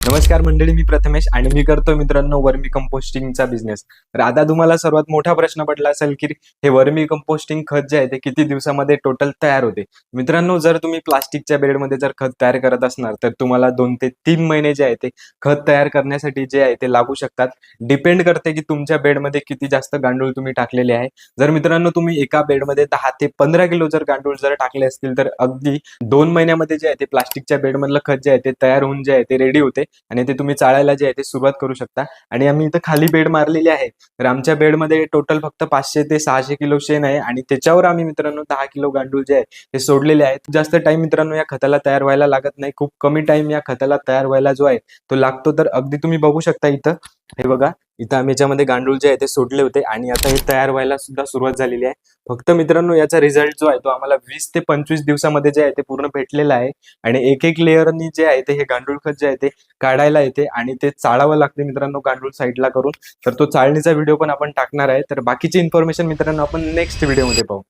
नमस्कार मंडळी, मी प्रथमेश आणि मी करतो मित्रांनो वर्मी कंपोस्टिंगचा बिझनेस. तर आता तुम्हाला सर्वात मोठा प्रश्न पडला असेल की हे वर्मी कंपोस्टिंग खत जे आहे ते किती दिवसामध्ये टोटल तयार होते. मित्रांनो, जर तुम्ही प्लास्टिकच्या बेडमध्ये जर खत तयार करत असणार तर तुम्हाला 2 ते 3 महिने जे आहे ते खत तयार करण्यासाठी जे आहे ते लागू शकतात. डिपेंड करते की तुमच्या बेडमध्ये किती जास्त गांडूळ तुम्ही टाकलेले आहे. जर मित्रांनो तुम्ही एका बेडमध्ये 10 ते 15 किलो जर गांडूळ जर टाकले असतील तर अगदी 2 महिन्यामध्ये जे आहे ते प्लास्टिकच्या बेडमधलं खत जे आहे ते तयार होऊन जे आहे ते रेडी होते आणि ते तुम्ही चाळायला जे आहे ते सुरुवात करू शकता. आणि आम्ही इथं खाली बेड मारलेली आहे. तर आमच्या बेडमध्ये टोटल फक्त 500 ते 600 किलो शेण आहे आणि त्याच्यावर आम्ही मित्रांनो 10 किलो गांडूळ जे आहे ते सोडलेले आहेत. जास्त टाइम मित्रांनो या खताला तयार व्हायला लागत नाही. खूप कमी टाइम या खताला तयार व्हायला जो आहे तो लागतो. तर अगदी तुम्ही बघू शकता इथं, हे बघा, इथं आम्ही याच्यामध्ये गांडूळ जे आहे ते सोडले होते आणि आता हे तयार व्हायला सुद्धा सुरुवात झालेली आहे. फक्त मित्रांनो याचा रिझल्ट जो आहे तो आम्हाला 20 ते 25 दिवसामध्ये जे आहे ते पूर्ण भेटलेला आहे. आणि एक लेअरनी जे आहे ते हे गांडूळ खत जे आहे ते काढायला येते आणि ते चाळावं लागते मित्रांनो गांडूळ साईडला करून. तर तो चाळणीचा व्हिडिओ पण आपण टाकणार आहे. तर बाकीची इन्फॉर्मेशन मित्रांनो आपण नेक्स्ट व्हिडिओमध्ये पाहू.